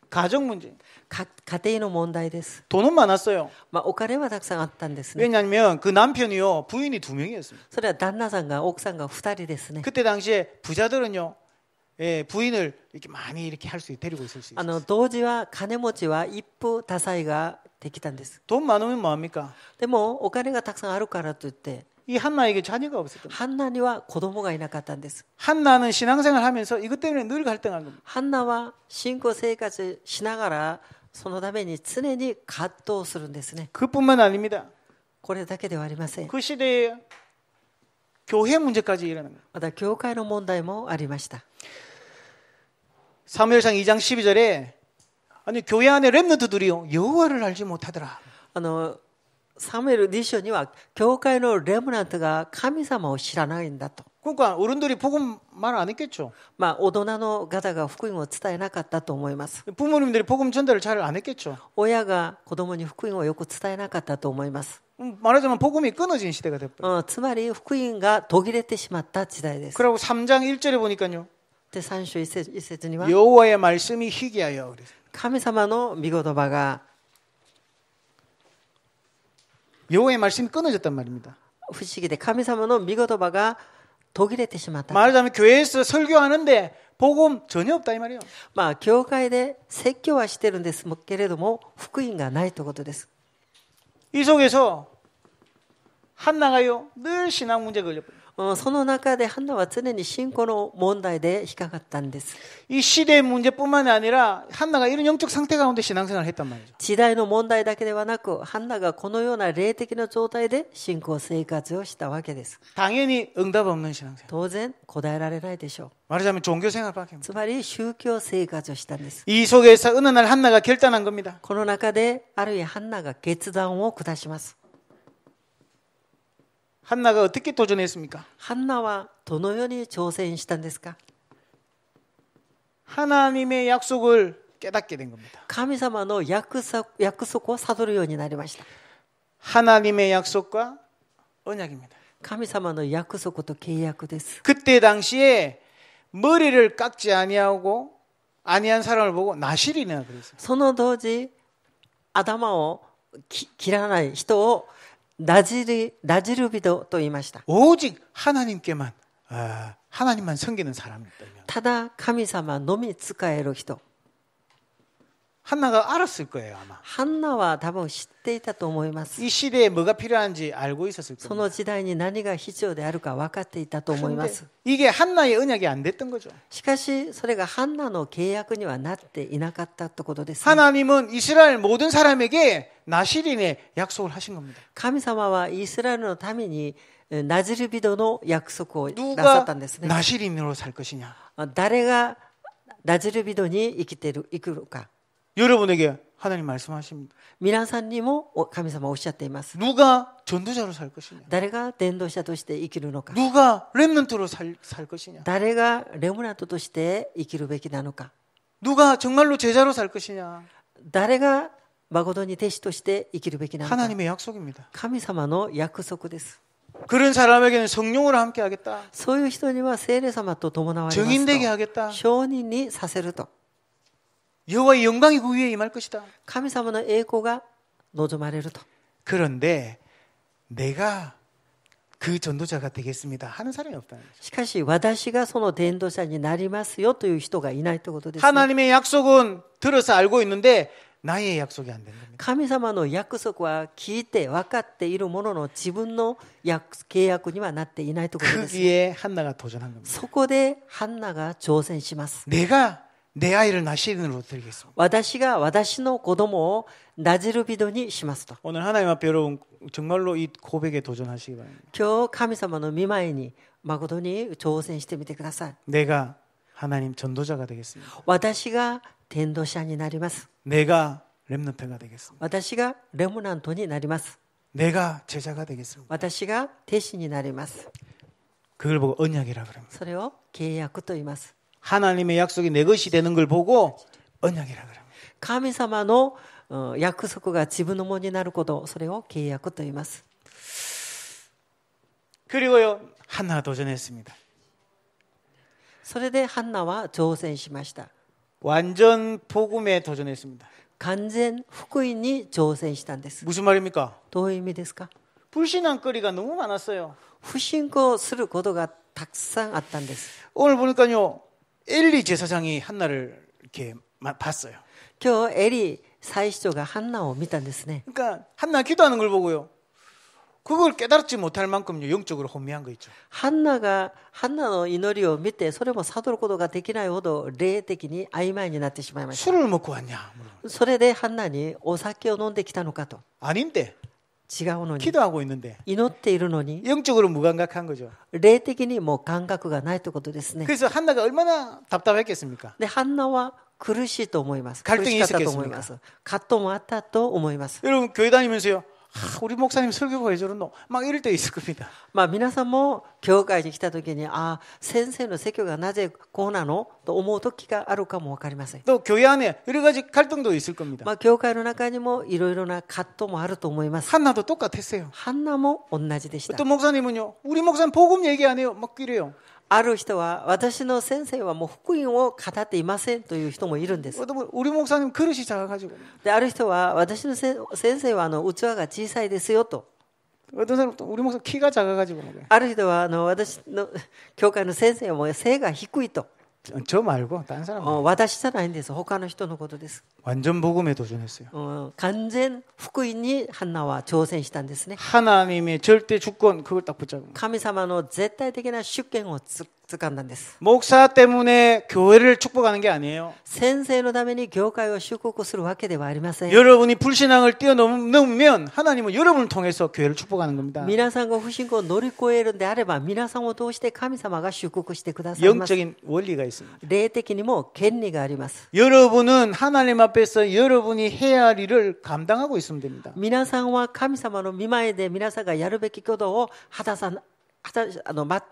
가정 문제. 家庭の問題です。 돈은 많았어요. お金はたくさんあったんですね。 왜냐하면 그 남편이요 부인이 2명이었습니다. それは旦那さんが奥さんが2人ですね。 그때 당시에 부자들은요 예, 부인을 이렇게 많이 이렇게 할 수 데리고 있을 수 있어요. 当時は金持ちは一夫多妻ができたんです。 돈 많으면 뭐합니까? でもお金がたくさんあるからといって 이 한나에게 자녀가 없었던 거예요. ハンナには子供がいなかったんです。 한나는 신앙생활 하면서 이것 때문에 늘 갈등한 겁니다. ハンナは信仰生活しながらそのために常に葛藤するんですね。 그뿐만 아닙니다. これだけではありません。 그 시대에 교회 문제까지 일어난 거예요. また教会の問題もありました。 사무엘상 2장 12절에 아니 교회 안에 렘넌트들이요 여호와를 알지 못하더라. サムエル2章には教会のレムナントが神様を知らないんだと 그러니까 어른들이 복음 말 안 했겠죠. まあ大人の方が福音を伝えなかったと思います。 부모님들이 복음 전달을 잘 안 했겠죠. 親が子供に福音をよく伝えなかったと思います。 말하자면 복음이 끊어진 시대가 됐어요. つまり福音が途切れてしまった時代です。 그리고 3장 1절에 보니까요. で3章1節には 여호와의 말씀이 희귀하여 그래서 神様の御言葉が 여호와의 말씀이 끊어졌단 말입니다. 不思議で神様の御言葉が途切れてしまった。 말하자면 교회에서 설교하는데 복음 전혀 없다 이 말이에요. まあ教会で説教はしてるんですけれども福音がないということです。 이 속에서 한나가요 늘 신앙 문제가 걸려버려요. その中でハンナは常に信仰の問題で引っかかったんです。 이 시대의 문제뿐만이 아니라 한나가 이런 영적 상태 가운데 신앙생활을 했단 말이죠. 時代の問題だけではなく、ハンナがこのような霊的な状態で信仰生活をしたわけです。 당연히 응답 없는 신앙생활. 当然答えられないでしょう。 말하자면 종교생활밖에. つまり宗教生活をしたんです。 이 속에서 어느 날 한나가 결단한 겁니다. この中であるいはハンナが決断を下します。 한나가 어떻게 도전했습니까? ハンナはどのように挑戦したんですか? 하나님의 약속을 깨닫게 된 겁니다. 神様の約束を悟るようになりました。 하나님의 약속과 언약입니다. 神様の約束と契約です。 그때 당시에 머리를 깎지 아니하고 아니한 사람을 보고 나실이나 그랬어요. その同時、頭を切らない人をナジル人と言いました。 오직 하나님께만 하나님만 섬기는 사람이다. ただ神様のみ仕える人。 한나가 알았을 거예요 아마. ハンナは多分知っていたと思います。 이 시대에 뭐가 필요한지 알고 있었을 その 겁니다. 時代に何が必要であるか分かっていたと思いま 근데 す。 이게 한나의 언약이 안 됐던 거죠. しかしそれがハンナの契約にはなっていなかったということです、ね。 하나님은 이스라엘 모든 사람에게 나실인의 약속을 하신 겁니다. 神様はイスラエルのためにナジル人の約束をなさったんですね。 나실인으로 살 것이냐? 誰がナジル人に生くのか。 여러분에게 하나님 말씀하십니다. 皆さんにも神様はおっしゃっています。 누가 전도자로 살 것이냐? 誰が伝道者として生きるのか。 누가 렘넌트로 살 것이냐? 誰がレムナントとして生きるべきなのか。 누가 정말로 제자로 살 것이냐? 誰が誠に弟子として生きるべきなのか。 하나님의 약속입니다. 神様の約束です。 그런 사람에게는 성령으로 함께 하겠다. そういう人には聖霊様と伴われます 증인되게 と 하겠다. 証人にさせると 여호와의 영광이 그 위에 임할 것이다. 神様の栄光が望まれると 그런데 내가 그 전도자가 되겠습니다 하는 사람이 없다는 거죠. しかし私がその伝道者になりますよという人がいないということです、ね、 하나님의 약속은 들어서 알고 있는데 나의 약속이 안 된 겁니다. 神様の約束は聞いて分かっているものの自分の契約にはなっていないということです。 거기에 한나가 도전한 겁니다. そこでハンナが挑戦します。 내가 내 아이를 나실인으로 드리겠습니다. 私が私の子供をナジル人にしますと。 오늘 하나님 앞에 여러분 정말로 이 고백에 도전하시기 바랍니다. 今日神様の御前に誠に挑戦してみてください。 내가 하나님 전도자가 되겠습니다. 私が伝道者になります。 내가 렘넌트가 되겠습니다. 私がレムナントになります。 내가 제자가 되겠습니다. 私が弟子になります。 그걸 보고 언약이라 그럽니다. それを契約と言います。 하나님의 약속이 내 것이 되는 걸 보고 언약이라 그럽니다. 神様の約束が自分のものになること、それを契約と言います。 그리고요 한나가 도전했습니다. それでハンナは挑戦しました。 완전 복음에 도전했습니다. 完全福音に挑戦したんです。 무슨 말입니까? どういう意味ですか？ 불신앙거리가 너무 많았어요. 不信仰することがたくさんあったんです。 오늘 보니까요 엘리 제사장이 한나를 이렇게 봤어요. 今日エリ祭司長がハンナを見たんですね。 그러니까 한나 기도하는 걸 보고요. 그걸 깨달지 못할 만큼요 영적으로 혼미한 거 있죠. ハンナの祈りを見てそれも悟ることができないほど霊的に曖昧になってしまいました。 술을 먹고 왔냐? それでハンナにお酒を飲んできたのかと。 아닌데 違うのに 기도하고 있는데 祈っているのに 영적으로 무감각한 거죠. 霊的にも感覚がないということですね。 그래서 한나가 얼마나 답답했겠습니까? でハンナは苦しいと思います。 갈등이 苦しかったと思います。葛藤もあったと思います。 여러분 교회 다니면서요. 우리 목사님 설교가 왜 저러노? 막 이럴 때 있을 겁니다. 皆さんも教会に来た時に先生の説教がなぜこうなのと思う時があるかもわかりません。 또 교회 안에 여러 가지 갈등도 있을 겁니다. 教会の中にもいろいろな葛藤もあると思います。 한나도 똑같았어요. ハンナも同じでした。 어떤 목사님은요, 우리 목사님 복음 얘기 안 해요. 막 이래요. ある人は私の先生はもう福音を語っていませんという人もいるんです。 우리 목사님 그릇이 작아가지고. である人は私の先生は器が小さいですよと。 어떤 사람 또 우리 목사님 키가 작아가지고. ある人は私の教会の先生はもう背が低いと。 저 말고 다른 사람. 私じゃないんです。他の人のことです。 완전 복음에 도전했어요. 完全福音にハンナは挑戦したんですね。 하나님의 절대 주권 그걸 딱 붙잡고. 神様の絶対的な主権を掴んだんです。 목사 때문에 교회를 축복하는 게 아니에요. 先生のために教会を祝福するわけではありません。 여러분이 불신앙을 뛰어넘으면 하나님은 여러분을 통해서 교회를 축복하는 겁니다. 皆さんが不信仰を乗り越えるんであれば皆さんを通して神様が祝福してくださいます。 영적인 원리가 있습니다. 霊的にも権利があります。 여러분은 하나님 앞에서 여러분이 해야 할 일을 감당하고 있으면 됩니다. 皆さんは神様の御前で皆さんがやるべきことを全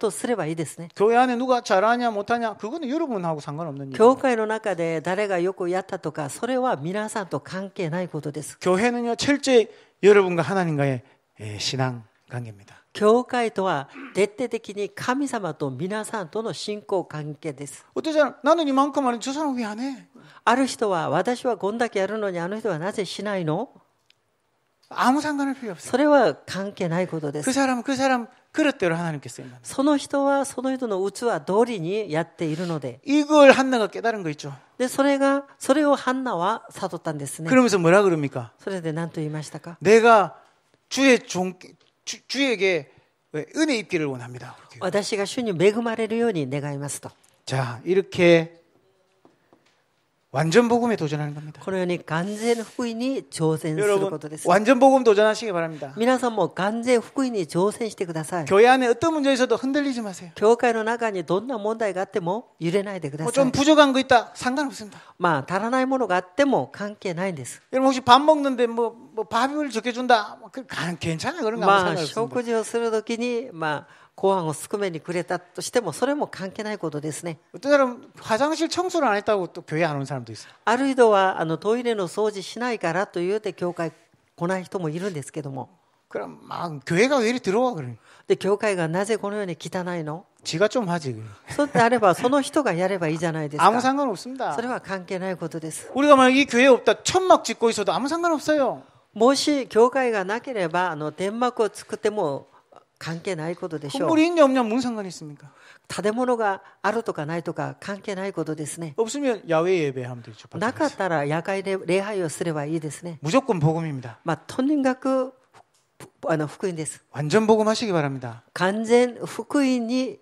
うすればいいですね。 교회 안에 누가 잘하냐 못하냐 그거는 여러분하고 상관없는 일이에요. 教会の中で誰がよくやったとかそれは皆さんと関係ないことです。 교회는요 철저히 여러분과 하나님과의 신앙 관계입니다. 教会とは徹底的に神様と皆さんとの信仰関係です。 어떤 사람 나는 이만큼 하는데 저 사람 왜 안 해? ある人は私はこんだけやるのにあの人はなぜしないの？ 아무 상관할 필요 없어요. それは関係ないことです。 그 사람 그릇대로 하나님께 쓰인다. その人はその人の器通りにやっているので。 이걸 한나가 깨달은 거 있죠. でそれをハンナは悟ったんですね。 그러면서 뭐라 그럽니까? それで何と言いましたか？ 내가 주에게 은혜 입기를 원합니다. 私が主に恵まれるように願いますと。 자, 이렇게 완전 복음에 도전하는 겁니다. このように完全福音に挑戦することです。 완전 복음 도전하시기 바랍니다. 皆さんも完全福音に挑戦してください。 교회 안에 어떤 문제 있어도 흔들리지 마세요. 教会の中にどんな問題があっても揺れないでください。 좀 부족한 거 있다 상관없습니다. 足らないものがあっても関係ないんです。 여러분 혹시 밥 먹는데 뭐 밥을 적게 준다 괜찮아요. 그런 거 아무 상관 없습니다. 食事をするときにご飯を少めにくれたとしてもそれも関係ないことですね。 어떤 사람 화장실 청소를 안 했다고 또 교회 안 오는 사람도 있어요. ある人はトイレの掃除しないからと言って教会来ない人もいるんですけども。 그럼 막 교회가 왜 이리 들어와 그래? で教会がなぜこのように汚いの？ 지가 좀 하지. そうであればその人がやればいいじゃないですか。 아무 상관없습니다. それは関係ないことです。 우리가 만약 이 교회에 없다 천막 짓고 있어도 아무 상관없어요. もし教会がなければ天幕を作っても関係ないことでしょう。 건물이 있냐 없냐 무슨 상관이 있습니까? 建物があるとかないとか関係ないことですね。 없으면 야외 예배하면 되죠. なかったら野外で礼拝をすればいいですね。 무조건 복음입니다. とにかく福音です。 완전 복음하시기 바랍니다. 完全福音に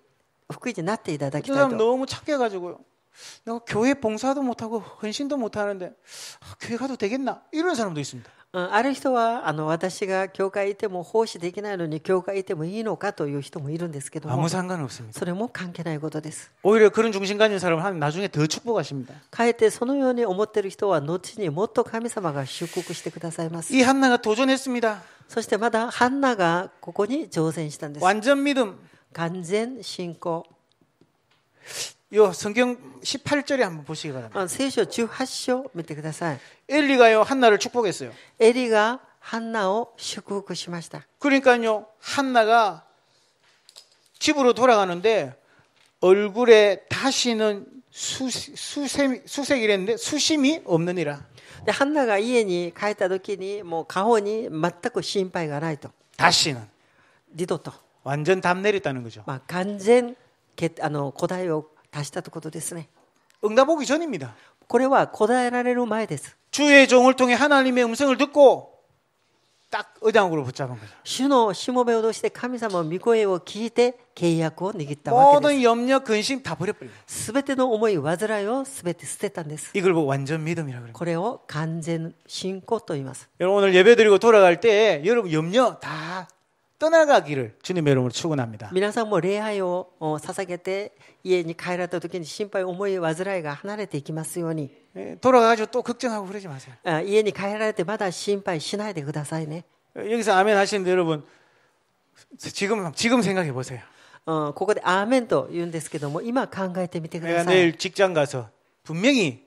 なっていただきたい 사람 と。 너무 착해가지고요. 내가 교회 봉사도 못하고 헌신도 못하는데 교회 가도 되겠나? 이런 사람도 있습니다. ある人は私が教会いても奉仕できないのに教会いてもいいのかという人もいるんですけども 아무 상관없습니다. それも関係ないことです。 오히려 그런 중심 가진 사람을 하면 나중에 더 축복하십니다. かえってそのように思っている人は後にもっと神様が祝福してくださいます。 이 한나가 도전했습니다. そしてまだハンナがここに挑戦したんです。 완전 믿음. 完全信仰。 요 성경 18절에 한번 보시기 바랍니다. 聖書18章見てください。 엘리가요 한나를 축복했어요. エリがハンナを祝福しました。 그러니까요 한나가 집으로 돌아가는데 얼굴에 다시는 수색이랬는데 수심이 없느니라. でハンナが家に帰った時にもう顔に全く心配がないと。 다시는 二度と。 완전 답 내렸다는 거죠. 完全答えを出したということですね。 응답 오기 전입니다. これは答えられる前です。 주의 종을 통해 하나님의 음성을 듣고 딱 의당으로 붙잡은 거죠. 主のしもべを通して神様の御声を聞いて契約を握ったわけです。 모든 염려, 근심 다 버려버려요. すべての思い、煩いをすべて捨てたんです。 이걸 보고 완전 믿음이라고 그래요. これを完全信仰と言います。 여러분 오늘 예배드리고 돌아갈 때 여러분 염려 다 떠나가기를 주님의 이름으로 축원합니다. 皆さんも礼拝を捧げて家に帰られた時に心配、思い、煩いが離れていきますように。 돌아가가지고 또 걱정하고 그러지 마세요. 家に帰られてまだ心配しないでくださいね。 여기서 아멘 하시는데 여러분 지금 생각해 보세요. ここでアーメンと言うんですけども、今考えてみてくだ 내가 さい。 내일 직장 가서 분명히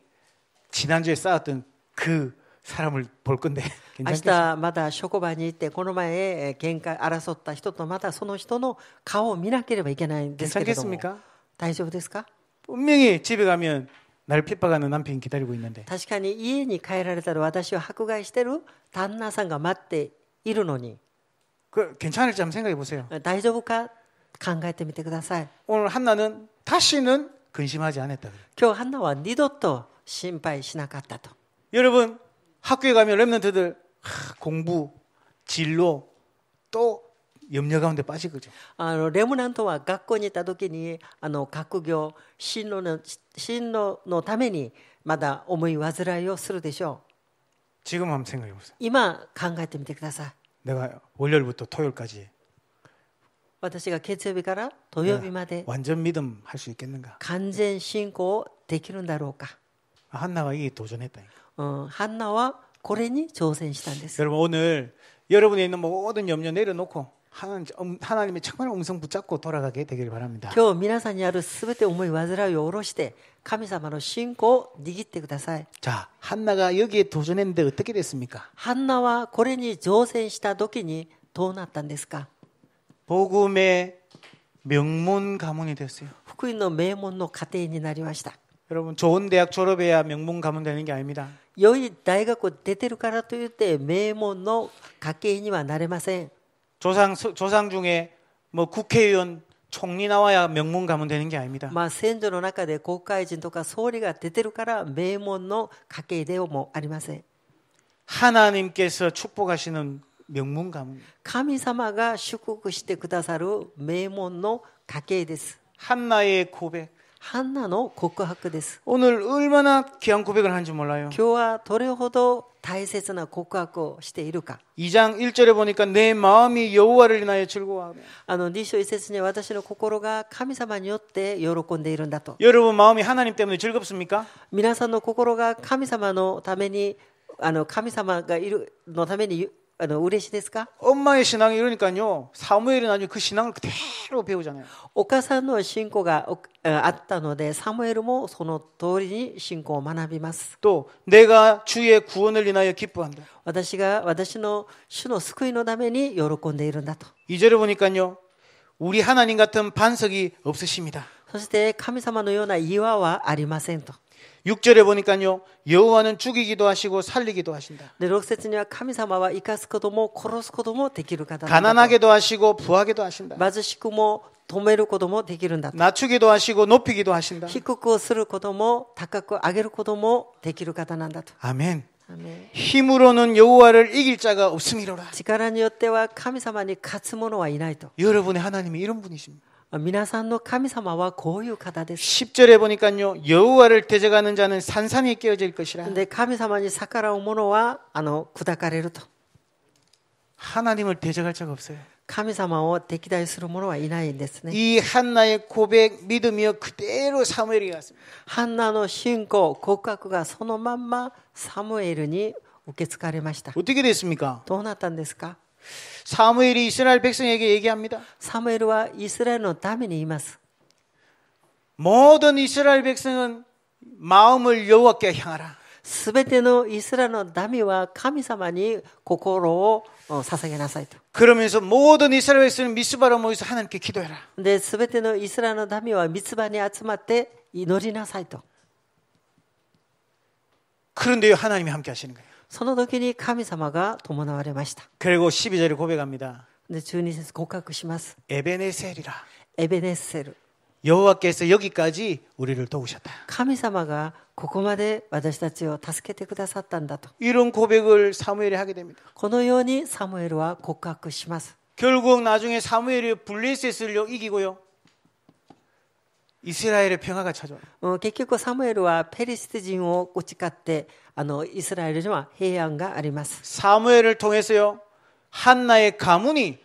지난주에 싸웠던 그 사람을 볼 건데 明 괜찮겠어요? 日まだ職場に行ってこの前喧嘩争った人とまたその人の顔を見なければいけないんですけれども 괜찮겠습니까? 大丈夫ですか？ 분명히 집에 가면 날 핍박하는 남편이 기다리고 있는데 確かに家に帰られたら私を迫害してる旦那さんが待っているのに 그 괜찮을지 한번 생각해 보세요. 大丈夫か考えてみてください。 오늘 한나는 다시는 근심하지 않았다. 今日ハンナは二度と心配しなかったと。 여러분 학교에 가면 렘넌트들 공부, 진로 또 염려 가운데 빠지거죠. レムナントは学校に行った時に学業進路のためにまだ重い煩いをするでしょう。 지금 한번 생각해 보세요. 今考えてみてください。 내가 월요일부터 토요일까지 私が月曜日から土曜日まで 완전 믿음 할 수 있겠는가? 完全信仰できるんだろうか。 한나가 이게 도전했다니까. ハンナはこれに挑戦したんです。 여러분 오늘 여러분에 있는 모든 염려 내려놓고 하나님의 정말 음성 붙잡고 돌아가게 되길 바랍니다. 今日皆さんにあるすべて重い煩いを下ろして神様の信仰を握ってください。 자, 한나가 여기에 도전했는데 어떻게 됐습니까? ハンナはこれに挑戦した時にどうなったんですか？ 복음의 명문 가문이 됐어요. 福音の名門の家庭になりました。 여러분 좋은 대학 졸업해야 명문 가문 되는 게 아닙니다. 良い大学を出てるからといって名門の家系にはなれません。 조상 중에 뭐 국회의원, 총리 나와야 명문 가문 되는 게 아닙니다. 先祖の中で国会人とか総理が出てるから名門の家系でもありません。 하나님께서 축복하시는 명문 가문. 神様が祝福してくださる名門の家系です。 한나의 고백. ハンナの告白です。 오늘 얼마나 귀한 고백을 하는지 몰라요. 今日はどれほど大切な告白をしているか。 2장 1절에 보니까 내 마음이 여호와를 인하여 즐거워하며. 2章1節に私の心が神様によって喜んでいるんだと。 여러분 마음이 하나님 때문에 즐겁습니까? 皆さんの心が神様のために神様がいるのために嬉しいですか？ 엄마의 신앙이 이러니까요. 사무엘이 나중에 그 신앙을 그대로 배우잖아요. お母さんの信仰があったのでサムエルもその通りに信仰を学びます。 또 내가 주의 구원을 인하여 기뻐한다. 私が私の主の救いのために喜んでいるんだと。 2절에 보니까요. 우리 하나님 같은 반석이 없으십니다. そして神様のような岩はありませんと。 6절에 보니까요. 여호와는 죽이기도 하시고 살리기도 하신다. で6節には神様は生かすことも殺すこともできる方なんだと。 가난하게도 하시고 부하게도 하신다. 貧しくも止めることもできるんだと。 낮추기도 하시고 높이기도 하신다. 低くすることも高く上げることもできる方なんだと。 아멘. アーメン。 힘으로는 여호와를 이길 자가 없음이로라. 力によっては神様に勝つ者はいないと。 여러분의 하나님이 이런 분이십니다. 皆さんの神様はこういう方です。 10절에 보니까요. 여호와를 대적하는 자는 산산이 깨어질 것이라. で神様に逆らう者は砕かれると。 하나님을 대적할 자가 없어요. 神様を敵対する者はいないんですね。 이 한나의 고백 믿음이여 그대로 사무엘이 갔습니다. ハンナの信仰告白がそのまんまサムエルに受け継がれました。 어떻게 됐습니까? どうなったんですか？ 사무엘이 이스라엘 백성에게 얘기합니다. サムエルはイスラエルのために言います。 모든 이스라엘 백성은 마음을 여호와께 향하라. すべてのイスラエルの民は神様に心を捧げなさいと。 그러면서 모든 이스라엘 백성은 미스바로 모여서 하나님께 기도해라. で、すべてのイスラエルの民はミツバに集まって祈りなさいと。 그런데요 하나님이 함께 하시는 거예요. その時に神様が伴われました。 그리고 12절에 고백합니다. で、12節告白します。 에베네셀이라. エベネッセル。 여호와께서 여기까지 우리를 도우셨다. 神様がここまで私たちを助けてくださったんだと。 이런 고백을 사무엘이 하게 됩니다. このようにサムエルは告白します。 결국 나중에 사무엘이 블레셋을 이기고요. 이스라엘의 평화가 찾아와요. 結局サムエルはペリシテ人を打ち勝ってイスラエルには平安があります。 사무엘을 통해서요. 한나의 가문이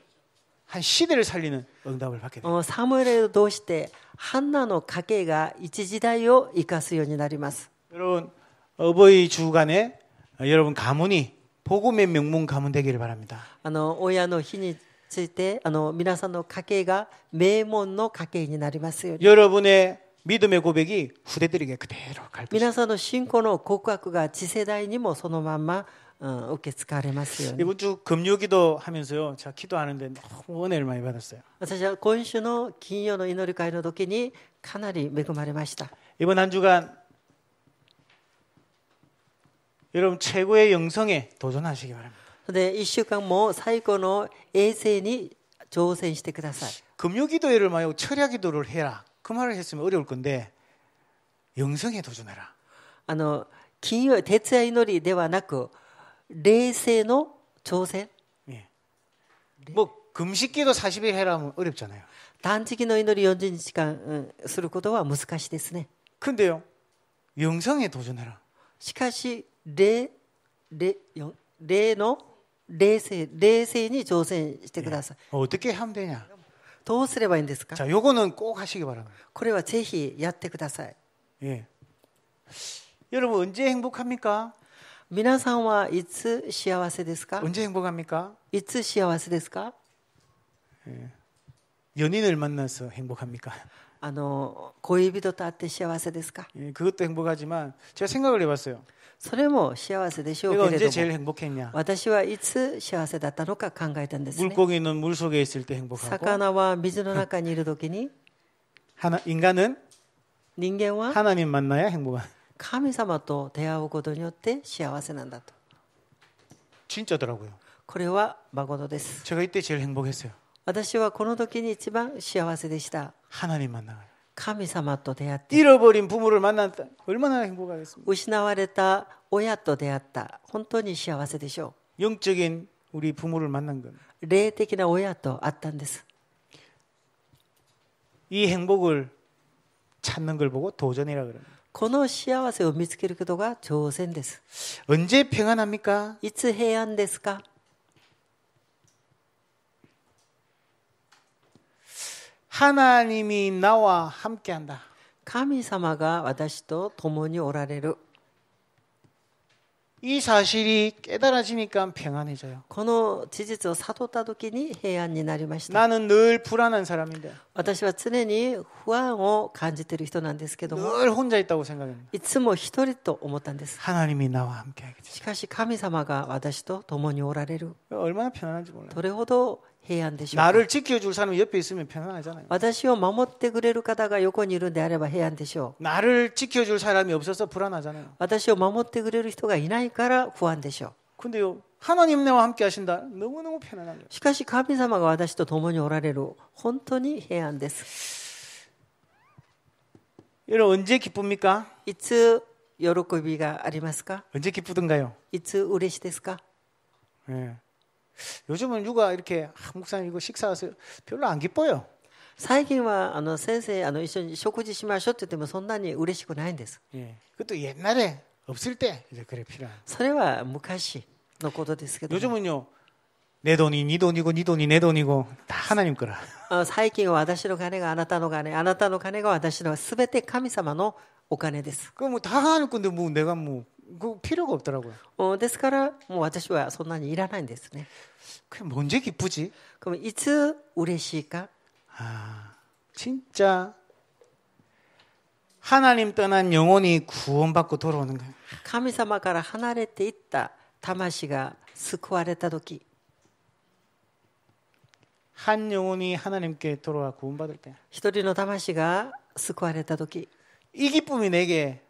한 시대를 살리는 응답을 받게 됩니다. サムエルを通してハンナの家系が一時代を生かすようになります。 여러분 어버이 주간에 여러분 가문이 복음의 명문 가문 되기를 바랍니다. 親の日について皆さんの家系が名門の家系になりますように。 여러분의 믿음의 고백이 후대들에게 그대로 갈 것입니다. 皆さんの信仰の告白が次世代にもそのまま受け継がれますように。 이번 주 금요기도 하면서요, 제가 기도하는데 너무 은혜를 많이 받았어요. 私は今週の金曜の祈り会の時にかなり恵まれました。 이번 한 주간 여러분 최고의 영성에 도전하시기 바랍니다. で1週間も最高の衛生に挑戦してください。 금요기도회를 말고 철야기도를 해라. 그 말을 했으면 어려울 건데 영성에 도전해라. 金曜徹夜祈りではなく霊性の挑戦。 예. 뭐 금식기도 40일 해라 하면 어렵잖아요. 断食の祈り40日間することは難しいですね。 근데요, 영성에 도전해라. しかし霊の霊性に挑戦してください。 어떻게 하면 되냐? どうすればいいんですか？ 자, 요거는 꼭 하시기 바랍니다. これはぜひやってください。 예. 여러분 언제 행복합니까? 皆さんはいつ幸せですか？ 언제 행복합니까? いつ幸せですか？ 예. 연인을 만나서 행복합니까? 恋人と会って幸せですか？ 예, 그것도 행복하지만 제가 생각을 해봤어요. それも幸せでしょう 내가 けれ 언제 ど 제일 も 행복했냐? 私はいつ幸せだったのか考えたんですね。 물고기는 물 속에 있을 때 행복하고 魚は水の中にいるときに 인간은 人間は 하나님 만나야 행복한. 神様と出会うことによって幸せなんだと。 진짜더라고요. これは誠です。 제가 이때 제일 행복했어요. 私はこの時に一番幸せでした。 하나님 만나요. 神様と出会って 잃어버린 부모를 만났다. 얼마나 행복하겠습니까? 失われた親と出会った本当に幸せでしょ 영적인 우리 부모를 만난 건. う。霊的な親と会ったんです。 이 행복을 찾는 걸 보고 도전이라 그럽니다. この幸せを見つけることが挑戦です。 언제 평안합니까? いつ平安ですか？ 하나님이 나와 함께한다. 神様が私と共におられる。 이 사실이 깨달아지니까 평안해져요. この事実を悟った時に平安になりました。 나는 늘 불안한 사람인데 私は常に不安を感じている人なんですけども、 늘 혼자 있다고 생각합니다. いつも一人と思ったんです。 하나님이 나와 함께하게 しかし神様が私と共におられる。 얼마나 편안한지 몰라요. どれほど平安でしょうか。 나를 지켜줄 사람이 옆에 있으면 편안하잖아요. 私を守ってくれる方が横にいるんであれば平安でしょう。 나를 지켜줄 사람이 없어서 불안하잖아요. 私を守ってくれる人がいないから不安でしょ 근데요, 하나님 나와 함께 하신다. 너무너무 편안한 거예요. う。しかし神様が私と共におられる。本当に平安です。 여러분 언제 기쁩니까? いつ喜びがありますか？ 언제 기쁘던가요? いつ嬉しいですか？ 예. 요즘은 육아 이렇게 목사님 이거 식사하세요. 별로 안 기뻐요. 最近は先生一緒に食事しましょうって言ってもそんなに嬉しくないんです。 예. 그것도 옛날에 없을 때 이제 그래 필요한. それは昔のことですけども、 요즘은요, 내 돈이 네 돈이고 네 돈이 내 돈이고 다 하나님 거라. 最近は私の金があなたの金、あなたの金が私の、すべて神様のお金です。 그 뭐 다 하나님 건데 뭐 내가 뭐 그 필요가 없더라고요. ですからもう私はそんなにいらないんですね。 그게 언제 기쁘지? でもいつ嬉しいか？ 아, 진짜 하나님 떠난 영혼이 구원받고 돌아오는 거예요. 神様から離れていった魂が救われた時、 한 영혼이 하나님께 돌아와 구원받을 때, 一人の魂が救われた時、 이 기쁨이 내게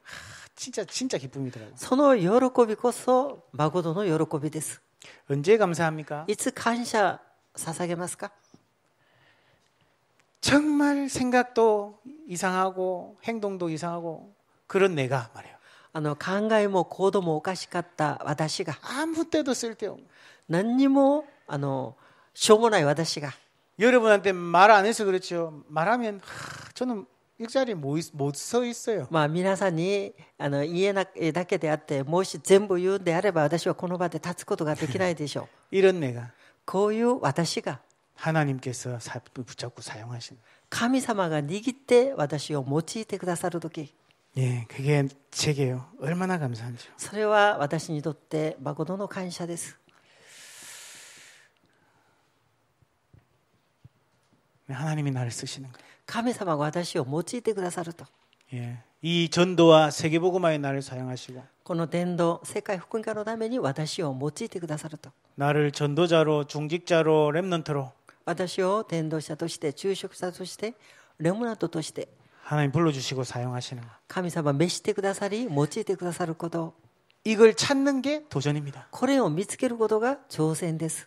진짜 기쁨이더라고요. その喜びこそ誠の喜びです。 언제 감사합니까? いつ感謝捧げますか？ 정말 생각도 이상하고 행동도 이상하고 그런 내가 말이에요. 考えも行動もおかしかった私が、 아무 때도 쓸데없고 何にもしょうもない私が、 여러분한테 말 안 해서 그렇죠. 말하면 저는 일자리에 못 서 있어요. 皆さんに言えないだけであって、もし全部言うんであれば私はこの場で立つことができないでしょう。 이런 내가 こういう私が 하나님께서 붙잡고 사용하시는 神様が握って私を用いてくださるとき、 예, 그게 제게요. 얼마나 감사한지요. それは私にとって誠の感謝です。 하나님이 나를 쓰시는 거예요. 神様が私を用いてくださると。 예, 이 전도와 세계복음화에 나를 사용하시고 この伝道、世界福音化のために私を用いてくださると。 나를 전도자로, 중직자로, 렘넌트로 私を伝道者として、中職者として、レムナントとして 하나님 불러주시고 사용하시는 거. 神様召してくださり、用いてくださること。 이걸 찾는 게 도전입니다. これを見つけることが挑戦です。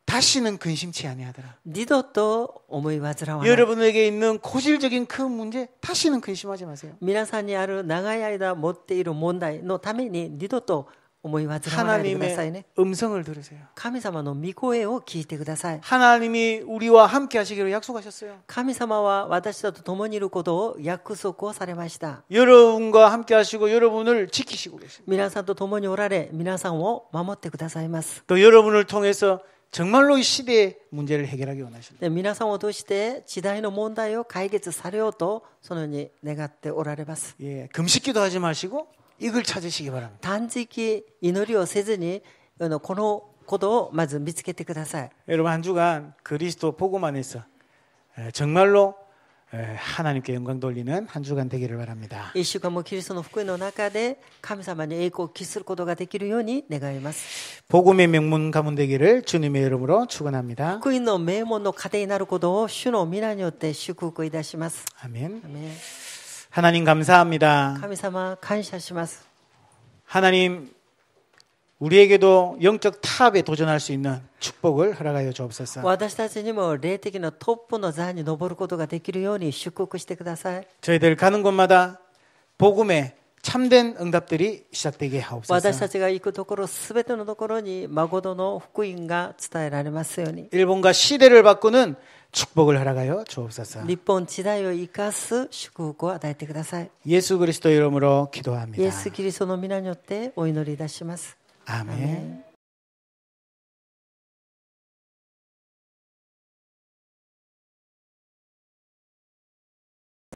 다시는 근심치 아니하더라. 二度と思い煩わない。 여러분에게 있는 고질적인 큰 문제 다시는 근심하지 마세요. 皆さんにある長い間持っている問題のために二度と思い煩わないでくださいね。 하나님의 음성을 들으세요. 神様の御声を聞いてください。 하나님이 우리와 함께 하시기로 약속하셨어요. 神様は私たちと共にいることを約束をされました。 여러분과 함께 하시고 여러분을 지키시고 계십니다. 皆さんと共におられ、皆さんを守ってくださいます。 또 여러분을 통해서 정말로 이 시대의 문제를 해결하기 원하십니다. で、皆さんを通して時代の問題を解決されようとそのように願っておられます。 예, 금식기도 하지 마시고 이걸 찾으시기 바랍니다. 断食祈りをせずにこのことをまず見つけてください。 여러분 한 주간 그리스도 복음 안에서 정말로 하나님께 영광 돌리는 한 주간 되기를 바랍니다. 一週間もキリストの福音の中で神様に栄光を期することができるように願います。 복음의 명문 가문 되기를 주님의 이름으로 축원합니다. 福音の名門の糧になることを主の皆によって祝福いたします。 아멘. アメン。 하나님 감사합니다. 神様感謝します。 하나님 우리에게도 영적 탑에 도전할 수 있는 축복을 허락하여 주옵소서. 私たちにも霊的なトップの座に登ることができるように祝福してください。 저희들 가는 곳마다 복음의 참된 응답들이 시작되게 私 하옵소서. たちが行くところすべてのところに誠の福音が伝えられますように。 일본과 시대를 바꾸는 축복을 허락하여 주옵소서. 日本時代を生かす祝福を与えてください。 예수 그리스도 이름으로 イエ 기도합니다. ス・キリストの皆によってお祈りいたします。 아멘.